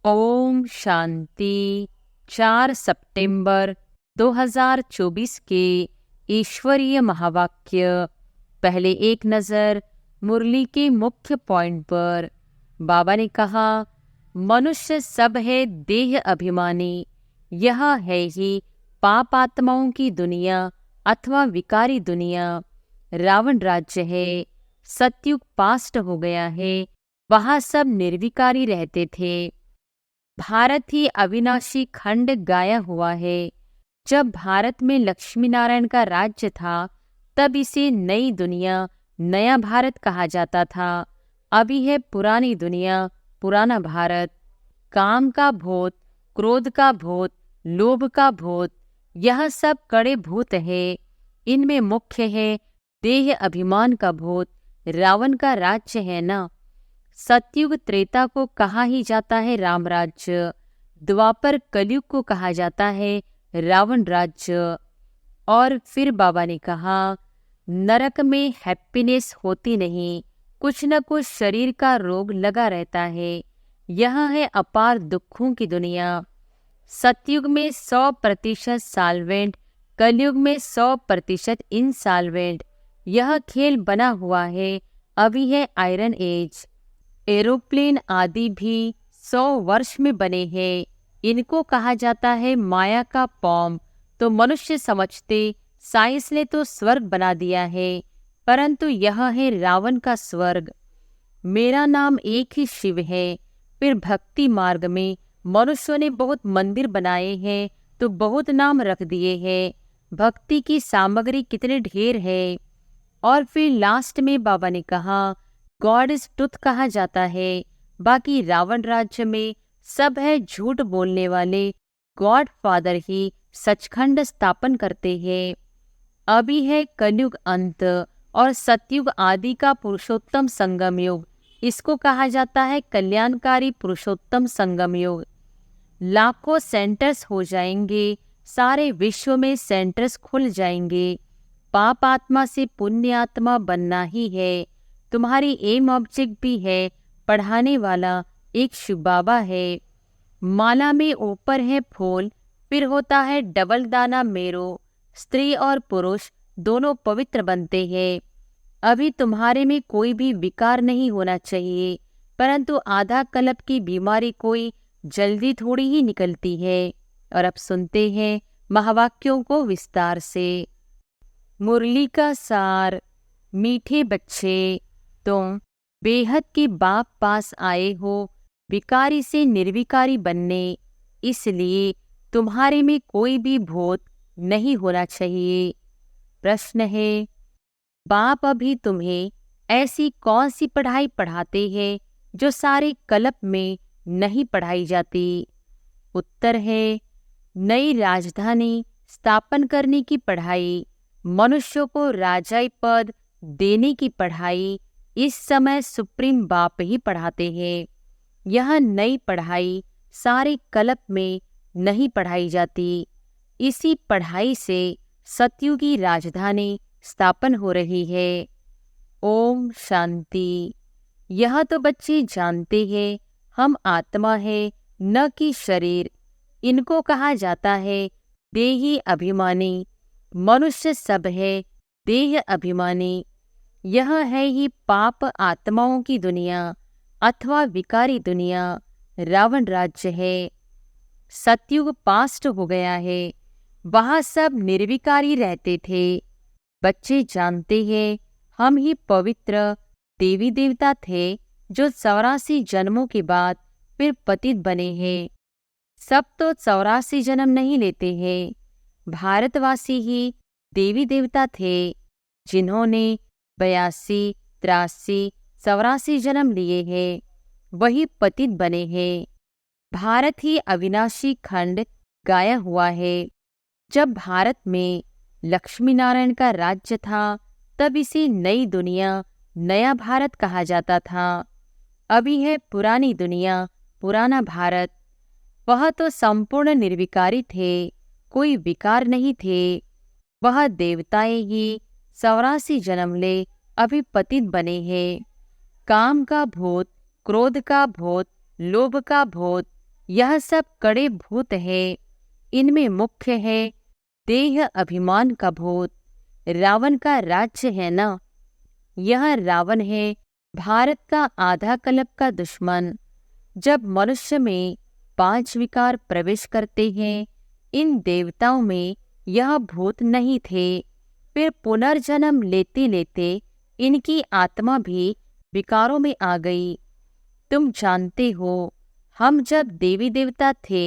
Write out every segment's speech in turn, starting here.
ओम शांति। 4 सितंबर 2024 के ईश्वरीय महावाक्य। पहले एक नज़र मुरली के मुख्य पॉइंट पर। बाबा ने कहा, मनुष्य सब है देह अभिमानी। यह है ही पाप आत्माओं की दुनिया अथवा विकारी दुनिया। रावण राज्य है। सतयुग पास्ट हो गया है। वहाँ सब निर्विकारी रहते थे। भारत ही अविनाशी खंड गाया हुआ है। जब भारत में लक्ष्मी नारायण का राज्य था तब इसे नई दुनिया, नया भारत कहा जाता था। अभी है पुरानी दुनिया, पुराना भारत। काम का भूत, क्रोध का भूत, लोभ का भूत, यह सब कड़े भूत है। इनमें मुख्य है देह अभिमान का भूत। रावण का राज्य है ना। सतयुग त्रेता को कहा ही जाता है राम राज्य। द्वापर कलयुग को कहा जाता है रावण राज्य। और फिर बाबा ने कहा, नरक में हैप्पीनेस होती नहीं, कुछ न कुछ शरीर का रोग लगा रहता है। यह है अपार दुखों की दुनिया। सतयुग में 100% साल्वेंट, कलयुग में 100% इनसाल्वेंट। यह खेल बना हुआ है। अभी है आयरन एज। एरोप्लेन आदि भी 100 वर्ष में बने हैं। इनको कहा जाता है माया का पॉम। तो मनुष्य समझते साइंस ने तो स्वर्ग बना दिया है, परंतु यह है रावण का स्वर्ग। मेरा नाम एक ही शिव है। फिर भक्ति मार्ग में मनुष्यों ने बहुत मंदिर बनाए हैं तो बहुत नाम रख दिए हैं। भक्ति की सामग्री कितने ढेर है। और फिर लास्ट में बाबा ने कहा, गॉड इज ट्रुथ कहा जाता है। बाकी रावण राज्य में सब है झूठ बोलने वाले। गॉड फादर ही सचखंड स्थापन करते हैं। अभी है कलयुग अंत और सतयुग आदि का पुरुषोत्तम संगम युग। इसको कहा जाता है कल्याणकारी पुरुषोत्तम संगम युग। लाखों सेंटर्स हो जाएंगे। सारे विश्व में सेंटर्स खुल जाएंगे। पाप आत्मा से पुण्य आत्मा बनना ही है। तुम्हारी एम ऑब्जेक्ट भी है। पढ़ाने वाला एक शिव बाबा है। माला में ऊपर है फूल, फिर होता है डबल दाना मेरो। स्त्री और पुरुष दोनों पवित्र बनते हैं। अभी तुम्हारे में कोई भी विकार नहीं होना चाहिए, परंतु आधा कल्प की बीमारी कोई जल्दी थोड़ी ही निकलती है। और अब सुनते हैं महावाक्यों को विस्तार से। मुरली का सार। मीठे बच्चे, तुम बेहद के बाप पास आए हो विकारी से निर्विकारी बनने। इसलिए तुम्हारे में कोई भी भूत नहीं होना चाहिए। प्रश्न है, बाप अभी तुम्हें ऐसी कौन सी पढ़ाई पढ़ाते हैं जो सारे कल्प में नहीं पढ़ाई जाती? उत्तर है, नई राजधानी स्थापन करने की पढ़ाई, मनुष्यों को राजाई पद देने की पढ़ाई इस समय सुप्रीम बाप ही पढ़ाते हैं। यह नई पढ़ाई सारे कल्प में नहीं पढ़ाई जाती। इसी पढ़ाई से सतयुगी राजधानी स्थापन हो रही है। ओम शांति। यह तो बच्चे जानते हैं हम आत्मा है, न कि शरीर। इनको कहा जाता है देही अभिमानी। मनुष्य सब है देह अभिमानी। यह है ही पाप आत्माओं की दुनिया अथवा विकारी दुनिया। रावण राज्य है। सतयुग पास्ट हो गया है। वहाँ सब निर्विकारी रहते थे। बच्चे जानते हैं हम ही पवित्र देवी देवता थे जो 84 जन्मों के बाद फिर पतित बने हैं। सब तो 84 जन्म नहीं लेते हैं। भारतवासी ही देवी देवता थे जिन्होंने 82, 83, 84 जन्म लिए हैं। वही पतित बने हैं। भारत ही अविनाशी खंड गाया हुआ है। जब भारत में लक्ष्मी नारायण का राज्य था तब इसे नई दुनिया, नया भारत कहा जाता था। अभी है पुरानी दुनिया, पुराना भारत। वह तो संपूर्ण निर्विकारी थे, कोई विकार नहीं थे। वह देवताएं ही 84 जन्म ले अभी पतित बने हैं। काम का भूत, क्रोध का भूत, लोभ का भूत, यह सब कड़े भूत है। इनमें मुख्य है देह अभिमान का भूत। रावण का राज्य है ना, यह रावण है भारत का आधा कल्प का दुश्मन। जब मनुष्य में 5 विकार प्रवेश करते हैं, इन देवताओं में यह भूत नहीं थे। फिर पुनर्जन्म लेते लेते इनकी आत्मा भी विकारों में आ गई। तुम जानते हो, हम जब देवी देवता थे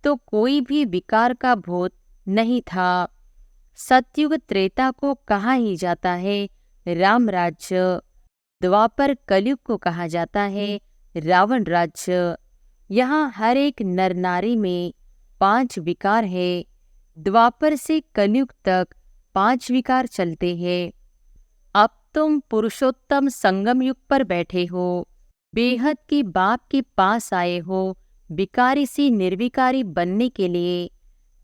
तो कोई भी विकार का भूत नहीं था। सतयुग त्रेता को कहा ही जाता है राम राज्य, द्वापर कलयुग को कहा जाता है रावण राज्य। यहाँ हर एक नर नारी में 5 विकार है। द्वापर से कलयुग तक 5 विकार चलते हैं। अब तुम पुरुषोत्तम संगम युग पर बैठे हो, बेहद के बाप के पास आए हो विकारी से निर्विकारी बनने के लिए।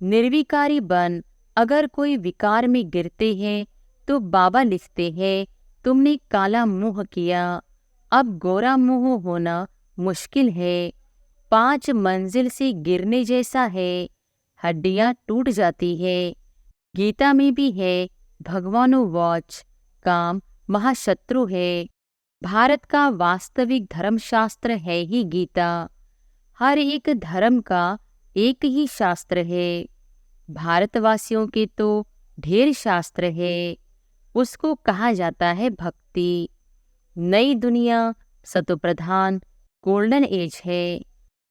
निर्विकारी बन अगर कोई विकार में गिरते हैं तो बाबा लिखते हैं तुमने काला मुंह किया, अब गोरा मुंह होना मुश्किल है। 5 मंजिल से गिरने जैसा है, हड्डियां टूट जाती है। गीता में भी है भगवानो वॉच, काम महाशत्रु है। भारत का वास्तविक धर्मशास्त्र है ही गीता। हर एक धर्म का एक ही शास्त्र है। भारतवासियों के तो ढेर शास्त्र है। उसको कहा जाता है भक्ति। नई दुनिया सतोप्रधान गोल्डन एज है।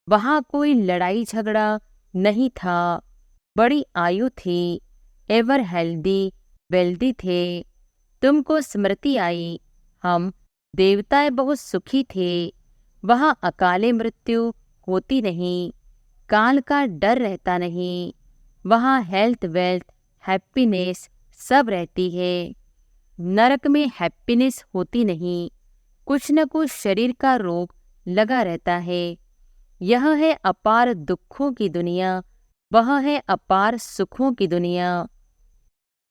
वहाँ कोई लड़ाई झगड़ा नहीं था। बड़ी आयु थी, एवर हेल्दी वेल्दी थे। तुमको स्मृति आई, हम देवताएं बहुत सुखी थे। वहाँ अकाले मृत्यु होती नहीं, काल का डर रहता नहीं। वहाँ हेल्थ वेल्थ हैप्पीनेस सब रहती है। नरक में हैप्पीनेस होती नहीं, कुछ न कुछ शरीर का रोग लगा रहता है। यह है अपार दुखों की दुनिया, वह है अपार सुखों की दुनिया।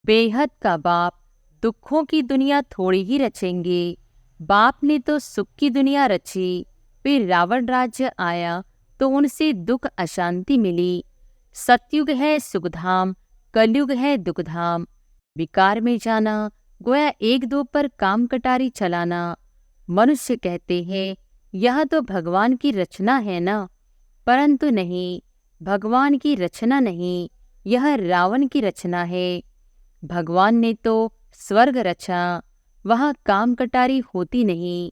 बेहद का बाप दुखों की दुनिया थोड़ी ही रचेंगे। बाप ने तो सुख की दुनिया रची, फिर रावण राज्य आया तो उनसे दुख अशांति मिली। सतयुग है सुखधाम, कलयुग है दुखधाम। विकार में जाना गोया 1-2 पर काम कटारी चलाना। मनुष्य कहते हैं यह तो भगवान की रचना है ना, परंतु नहीं, भगवान की रचना नहीं, यह रावण की रचना है। भगवान ने तो स्वर्ग रचा, वहाँ काम कटारी होती नहीं।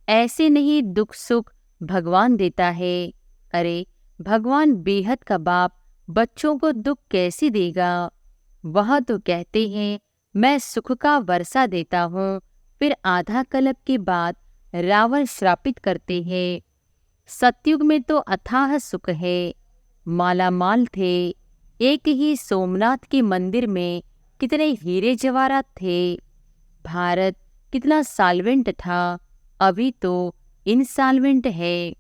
ऐसे नहीं दुख सुख भगवान देता है। अरे भगवान बेहद का बाप बच्चों को दुख कैसे देगा। वह तो कहते हैं मैं सुख का वर्षा देता हूँ। फिर आधा कल्प के बाद रावण श्रापित करते हैं। सतयुग में तो अथाह सुख है, माला माल थे। एक ही सोमनाथ के मंदिर में कितने हीरे जवाहरात थे। भारत कितना साल्वेंट था, अभी तो इनसाल्वेंट है।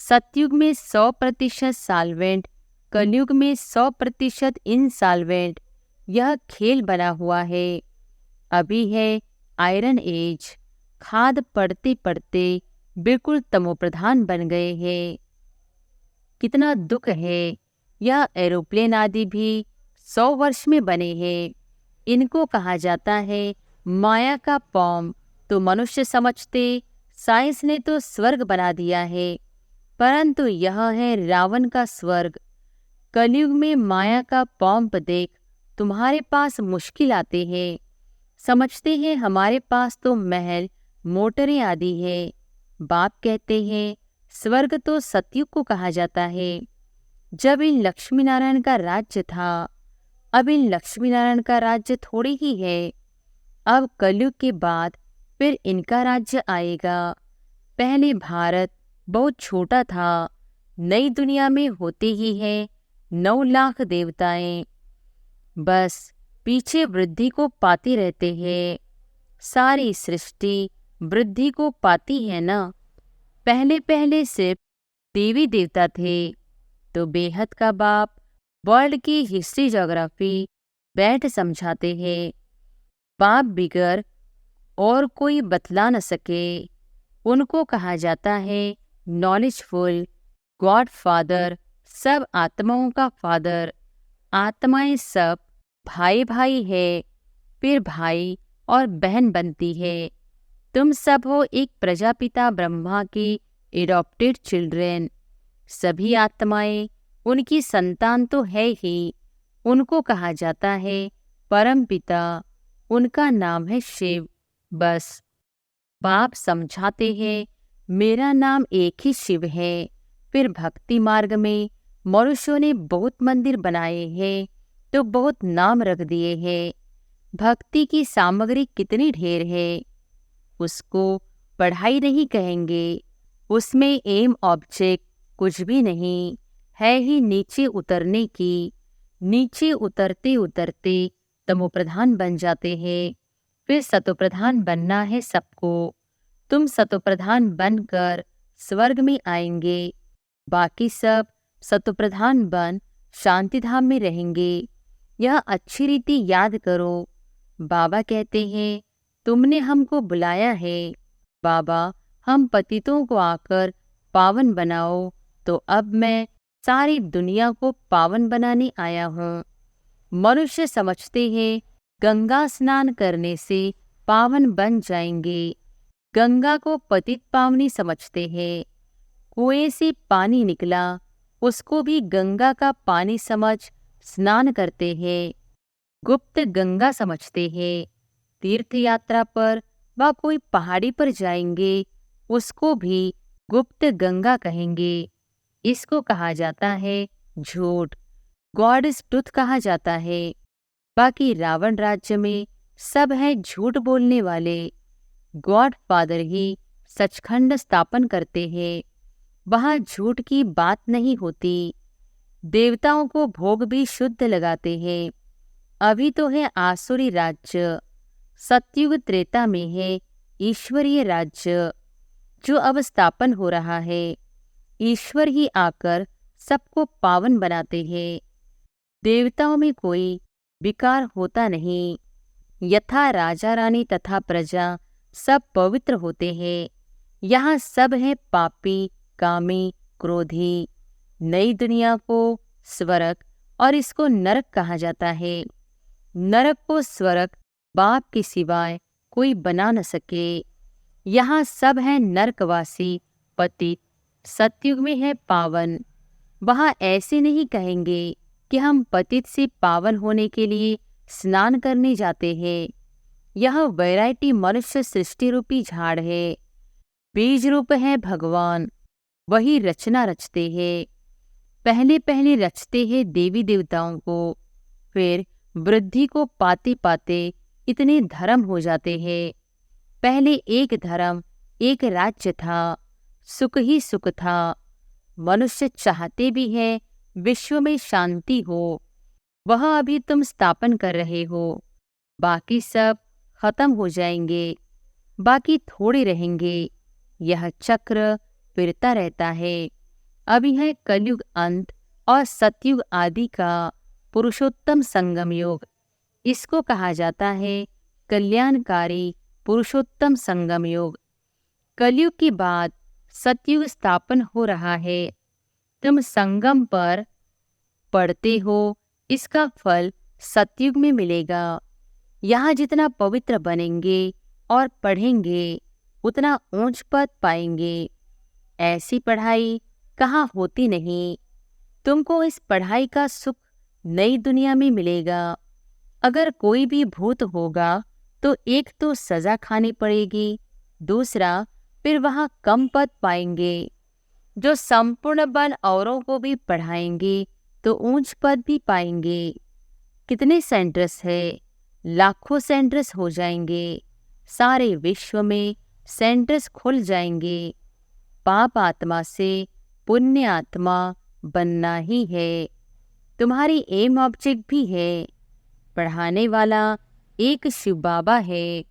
सतयुग में 100% साल्वेंट, कलयुग में 100% इनसाल्वेंट। यह खेल बना हुआ है। अभी है आयरन एज, खाद पड़ते पड़ते बिल्कुल तमोप्रधान बन गए हैं। कितना दुख है। यह एरोप्लेन आदि भी 100 वर्ष में बने हैं। इनको कहा जाता है माया का पॉम। तो मनुष्य समझते साइंस ने तो स्वर्ग बना दिया है, परंतु यह है रावण का स्वर्ग। कलयुग में माया का पॉम्प देख तुम्हारे पास मुश्किल आते हैं। समझते हैं हमारे पास तो महल मोटरें आदि है। बाप कहते हैं स्वर्ग तो सतयुग को कहा जाता है, जब इन लक्ष्मी नारायण का राज्य था। अब इन लक्ष्मी नारायण का राज्य थोड़ी ही है। अब कलयुग के बाद फिर इनका राज्य आएगा। पहले भारत बहुत छोटा था। नई दुनिया में होते ही है 9 लाख देवताएं। बस पीछे वृद्धि को पाते रहते हैं। सारी सृष्टि वृद्धि को पाती है ना। पहले पहले सिर्फ देवी देवता थे, तो बेहद का बाप वर्ल्ड की हिस्ट्री ज्योग्राफी बैठ समझाते हैं। बाप बिगर और कोई बतला न सके। उनको कहा जाता है नॉलेजफुल। गॉड फादर, सब आत्माओं का फादर। आत्माएं सब भाई भाई है, फिर भाई और बहन बनती है। तुम सब हो एक प्रजापिता ब्रह्मा के एडॉप्टेड चिल्ड्रन। सभी आत्माएं उनकी संतान तो है ही। उनको कहा जाता है परम पिता। उनका नाम है शिव। बस बाप समझाते हैं मेरा नाम एक ही शिव है। फिर भक्ति मार्ग में मनुष्यों ने बहुत मंदिर बनाए हैं तो बहुत नाम रख दिए हैं। भक्ति की सामग्री कितनी ढेर है, उसको पढ़ाई नहीं कहेंगे। उसमें एम ऑब्जेक्ट कुछ भी नहीं है ही नीचे उतरने की। नीचे उतरते उतरते तमोप्रधान बन जाते हैं। फिर सतोप्रधान बनना है सबको। तुम सतोप्रधान बनकर स्वर्ग में आएंगे। बाकी सब सतोप्रधान बन शांति धाम में रहेंगे। यह अच्छी रीति याद करो। बाबा कहते हैं तुमने हमको बुलाया है। बाबा हम पतितों को आकर पावन बनाओ, तो अब मैं सारी दुनिया को पावन बनाने आया हूँ। मनुष्य समझते हैं गंगा स्नान करने से पावन बन जाएंगे। गंगा को पतित पावनी समझते हैं। कुएं से पानी निकला, उसको भी गंगा का पानी समझ स्नान करते हैं। गुप्त गंगा समझते हैं। तीर्थ यात्रा पर व कोई पहाड़ी पर जाएंगे, उसको भी गुप्त गंगा कहेंगे। इसको कहा जाता है झूठ, गॉड्स ट्रुथ कहा जाता है। बाकी रावण राज्य में सब है झूठ बोलने वाले। गॉड फादर ही सचखंड स्थापन करते हैं। वहाँ झूठ की बात नहीं होती। देवताओं को भोग भी शुद्ध लगाते हैं। अभी तो है आसुरी राज्य, सतयुग त्रेता में है ईश्वरीय राज्य जो अब स्थापन हो रहा है। ईश्वर ही आकर सबको पावन बनाते हैं। देवताओं में कोई विकार होता नहीं। यथा राजा रानी तथा प्रजा सब पवित्र होते हैं। यहाँ सब है पापी, कामी, क्रोधी। नई दुनिया को स्वर्ग और इसको नरक कहा जाता है। नरक को स्वर्ग बाप के सिवाय कोई बना न सके। यहाँ सब है नरकवासी, पतित। सतयुग में है पावन। वहाँ ऐसे नहीं कहेंगे कि हम पतित से पावन होने के लिए स्नान करने जाते हैं। यह वैरायटी मनुष्य सृष्टि रूपी झाड़ है। बीज रूप है भगवान, वही रचना रचते हैं। पहले पहले रचते हैं देवी देवताओं को, फिर वृद्धि को पाते पाते इतने धर्म हो जाते हैं। पहले एक धर्म, एक राज्य था, सुख ही सुख था। मनुष्य चाहते भी हैं विश्व में शांति हो, वह अभी तुम स्थापन कर रहे हो। बाकी सब खत्म हो जाएंगे, बाकी थोड़े रहेंगे। यह चक्र फिरता रहता है। अभी है कलयुग अंत और सतयुग आदि का पुरुषोत्तम संगम योग। इसको कहा जाता है कल्याणकारी पुरुषोत्तम संगम योग। कलयुग के बाद सतयुग स्थापन हो रहा है। तुम संगम पर पढ़ते हो, इसका फल सतयुग में मिलेगा। यहाँ जितना पवित्र बनेंगे और पढ़ेंगे, उतना ऊंच पद पाएंगे। ऐसी पढ़ाई कहाँ होती नहीं। तुमको इस पढ़ाई का सुख नई दुनिया में मिलेगा। अगर कोई भी भूत होगा तो एक तो सजा खानी पड़ेगी, दूसरा फिर वहाँ कम पद पाएंगे। जो संपूर्ण बन औरों को भी पढ़ाएंगे तो ऊंच पद भी पाएंगे। कितने सेंटर्स है, लाखों सेंटर्स हो जाएंगे। सारे विश्व में सेंटर्स खुल जाएंगे। पाप आत्मा से पुण्य आत्मा बनना ही है। तुम्हारी एम ऑब्जेक्ट भी है। पढ़ाने वाला एक शिव बाबा है।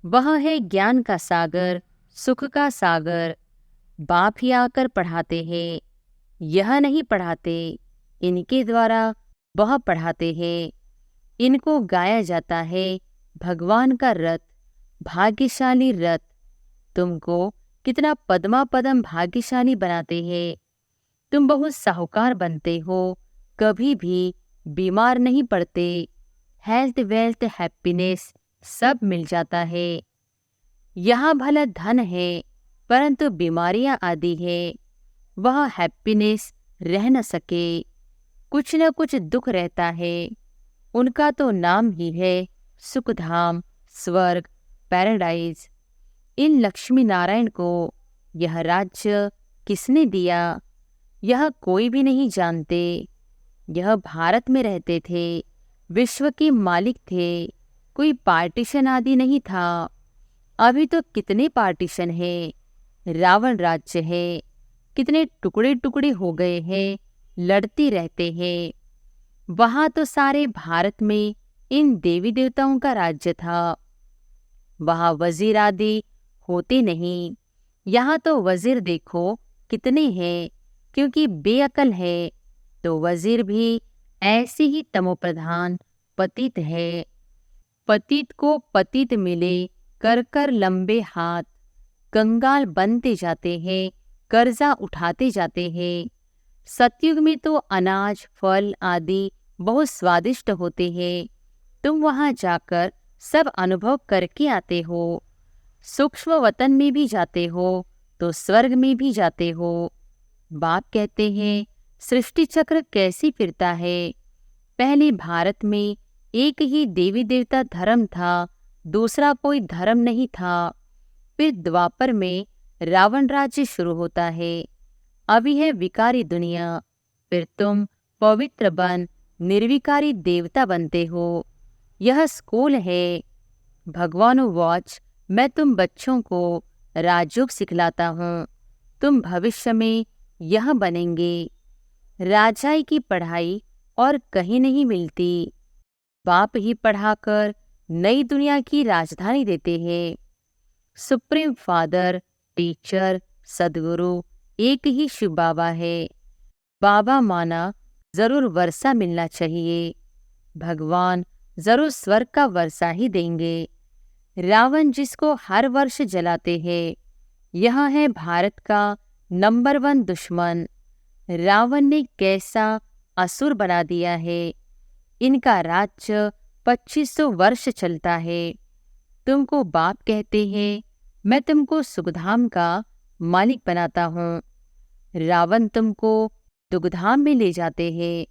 वह है ज्ञान का सागर, सुख का सागर। बाप ही आकर पढ़ाते हैं। यह नहीं पढ़ाते, इनके द्वारा वह पढ़ाते हैं। इनको गाया जाता है भगवान का रथ, भाग्यशाली रथ। तुमको कितना पद्मा पदम भाग्यशाली बनाते हैं। तुम बहुत साहूकार बनते हो, कभी भी बीमार नहीं पड़ते। हेल्थ, वेल्थ, हैप्पीनेस सब मिल जाता है। यहाँ भला धन है, परंतु बीमारियां आदि है, वह हैप्पीनेस रह न सके। कुछ न कुछ दुख रहता है। उनका तो नाम ही है सुखधाम, स्वर्ग, पैराडाइज। इन लक्ष्मी नारायण को यह राज्य किसने दिया, यह कोई भी नहीं जानते। यह भारत में रहते थे, विश्व के मालिक थे, कोई पार्टीशन आदि नहीं था। अभी तो कितने पार्टीशन है, रावण राज्य है, कितने टुकड़े टुकड़े हो गए हैं, लड़ते रहते हैं। वहां तो सारे भारत में इन देवी देवताओं का राज्य था। वहां वजीर आदि होते नहीं। यहाँ तो वजीर देखो कितने हैं, क्योंकि बेअकल है तो वजीर भी ऐसे ही तमोप्रधान पतित है। पतित को पतित मिले, कर कर लंबे हाथ, कंगाल बनते जाते हैं, कर्जा उठाते जाते हैं। सतयुग में तो अनाज, फल आदि बहुत स्वादिष्ट होते हैं। तुम वहां जाकर सब अनुभव करके आते हो। सूक्ष्म वतन में भी जाते हो तो स्वर्ग में भी जाते हो। बाप कहते हैं सृष्टि चक्र कैसी फिरता है। पहले भारत में एक ही देवी देवता धर्म था, दूसरा कोई धर्म नहीं था। फिर द्वापर में रावण राज्य शुरू होता है। अभी है विकारी दुनिया, फिर तुम पवित्र बन निर्विकारी देवता बनते हो। यह स्कूल है। भगवानो वॉच, मैं तुम बच्चों को राजयोग सिखलाता हूँ। तुम भविष्य में यह बनेंगे। राजाई की पढ़ाई और कहीं नहीं मिलती। बाप ही पढ़ाकर नई दुनिया की राजधानी देते हैं। सुप्रीम फादर, टीचर, सदगुरु एक ही शिव बाबा है। बाबा माना जरूर वर्षा मिलना चाहिए। भगवान जरूर स्वर्ग का वर्षा ही देंगे। रावण जिसको हर वर्ष जलाते हैं, यह है भारत का नंबर 1 दुश्मन। रावण ने कैसा असुर बना दिया है। इनका राज्य 2500 वर्ष चलता है। तुमको बाप कहते हैं मैं तुमको सुखधाम का मालिक बनाता हूँ। रावण तुमको दुखधाम में ले जाते हैं।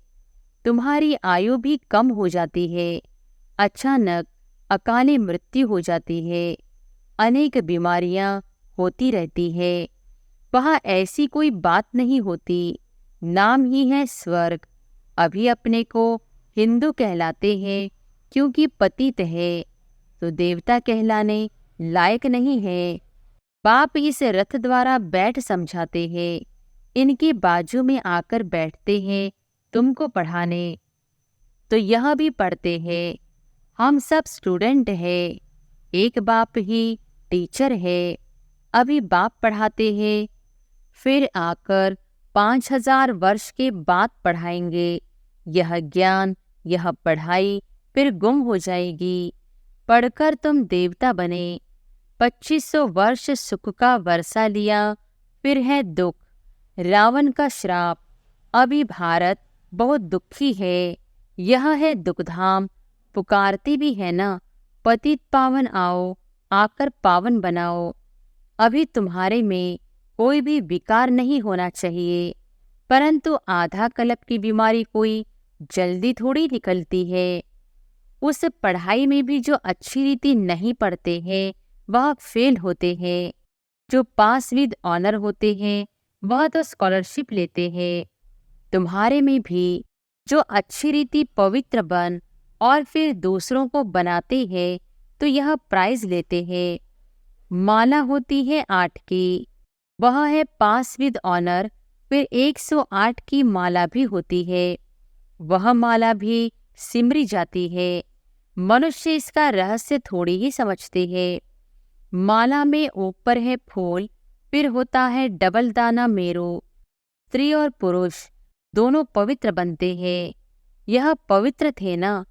तुम्हारी आयु भी कम हो जाती है। अचानक अकाले मृत्यु हो जाती है। अनेक बीमारियां होती रहती है। वहाँ ऐसी कोई बात नहीं होती। नाम ही है स्वर्ग। अभी अपने को हिंदू कहलाते हैं क्योंकि पतित है, तो देवता कहलाने लायक नहीं है। बाप इस रथ द्वारा बैठ समझाते हैं। इनके बाजू में आकर बैठते हैं तुमको पढ़ाने, तो यह भी पढ़ते हैं। हम सब स्टूडेंट हैं। एक बाप ही टीचर है। अभी बाप पढ़ाते हैं, फिर आकर 5000 वर्ष के बाद पढ़ाएंगे। यह ज्ञान, यह पढ़ाई फिर गुम हो जाएगी। पढ़कर तुम देवता बने। 2500 वर्ष सुख का वर्षा लिया, फिर है दुख, रावण का श्राप। अभी भारत बहुत दुखी है। यह है दुखधाम। पुकारती भी है ना, पतित पावन आओ, आकर पावन बनाओ। अभी तुम्हारे में कोई भी विकार नहीं होना चाहिए, परंतु आधा कल्प की बीमारी कोई जल्दी थोड़ी निकलती है। उस पढ़ाई में भी जो अच्छी रीति नहीं पढ़ते हैं वह फेल होते हैं। जो पास विद ऑनर होते हैं वह तो स्कॉलरशिप लेते हैं। तुम्हारे में भी जो अच्छी रीति पवित्र बन और फिर दूसरों को बनाते हैं तो यह प्राइज लेते हैं। माला होती है 8 की, वह है पास विद ऑनर। फिर 108 की माला भी होती है, वह माला भी सिमरी जाती है। मनुष्य इसका रहस्य थोड़ी ही समझते हैं। माला में ऊपर है फूल, फिर होता है डबल दाना मेरो। स्त्री और पुरुष दोनों पवित्र बनते हैं। यह पवित्र थे ना,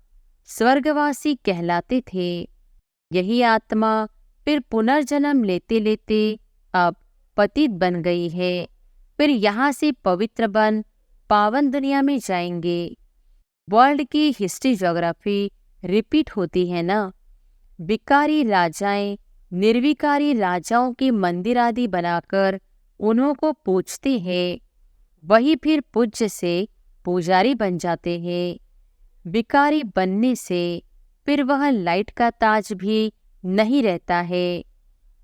स्वर्गवासी कहलाते थे। यही आत्मा फिर पुनर्जन्म लेते लेते अब पतित बन गई है। फिर यहाँ से पवित्र बन पावन दुनिया में जाएंगे। वर्ल्ड की हिस्ट्री ज्योग्राफी रिपीट होती है ना। विकारी राजाएं निर्विकारी राजाओं के मंदिर आदि बनाकर उन्हों को पूजते हैं, वही फिर पूज्य से पुजारी बन जाते हैं। विकारी बनने से फिर वह लाइट का ताज भी नहीं रहता है।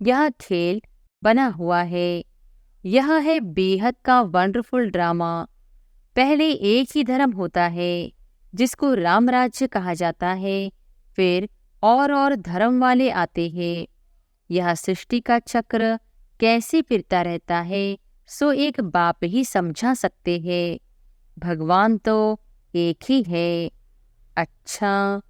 यह खेल बना हुआ है। यह है बेहद का वंडरफुल ड्रामा। पहले एक ही धर्म होता है जिसको राम राज्य कहा जाता है, फिर और धर्म वाले आते हैं। यह सृष्टि का चक्र कैसे फिरता रहता है सो एक बाप ही समझा सकते हैं। भगवान तो एक ही है। अच्छा,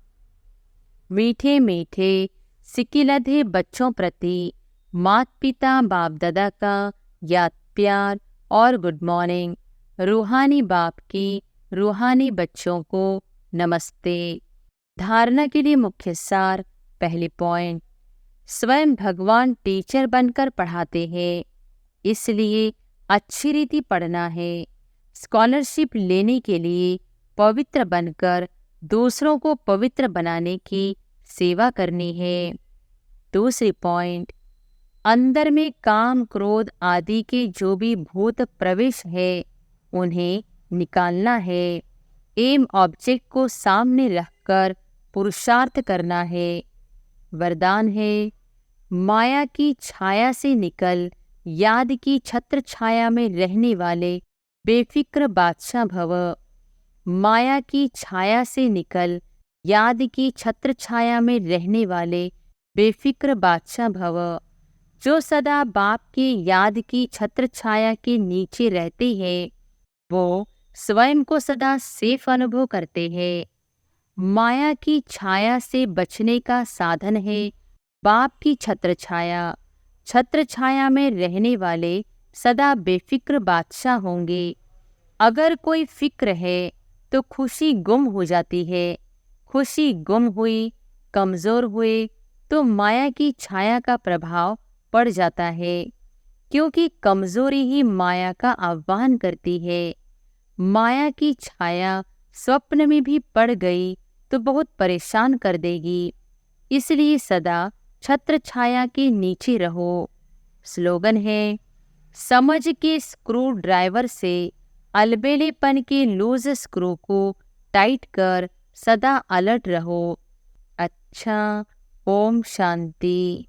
मीठे मीठे सिकिलधे बच्चों प्रति माता पिता बाप दादा का याद प्यार और गुड मॉर्निंग। रूहानी बाप की रूहानी बच्चों को नमस्ते। धारणा के लिए मुख्य सार। पहले पॉइंट, स्वयं भगवान टीचर बनकर पढ़ाते हैं, इसलिए अच्छी रीति पढ़ना है। स्कॉलरशिप लेने के लिए पवित्र बनकर दूसरों को पवित्र बनाने की सेवा करनी है। दूसरी पॉइंट, अंदर में काम क्रोध आदि के जो भी भूत प्रवेश है उन्हें निकालना है। एम ऑब्जेक्ट को सामने रखकर पुरुषार्थ करना है। वरदान है, माया की छाया से निकल याद की छत्र छाया में रहने वाले बेफिक्र बादशाह भव। माया की छाया से निकल याद की छत्र छाया में रहने वाले बेफिक्र बादशाह भव। जो सदा बाप के याद की छत्र छाया के नीचे रहते हैं वो स्वयं को सदा सेफ अनुभव करते हैं। माया की छाया से बचने का साधन है बाप की छत्र छाया। छत्र छाया में रहने वाले सदा बेफिक्र बादशाह होंगे। अगर कोई फिक्र है तो खुशी गुम हो जाती है। खुशी गुम हुई, कमज़ोर हुए तो माया की छाया का प्रभाव पड़ जाता है, क्योंकि कमज़ोरी ही माया का आह्वान करती है। माया की छाया स्वप्न में भी पड़ गई तो बहुत परेशान कर देगी, इसलिए सदा छत्र छाया के नीचे रहो। स्लोगन है, समझ के स्क्रू ड्राइवर से अलबेलेपन के लूज स्क्रू को टाइट कर सदा अलर्ट रहो। अच्छा, ओम शांति।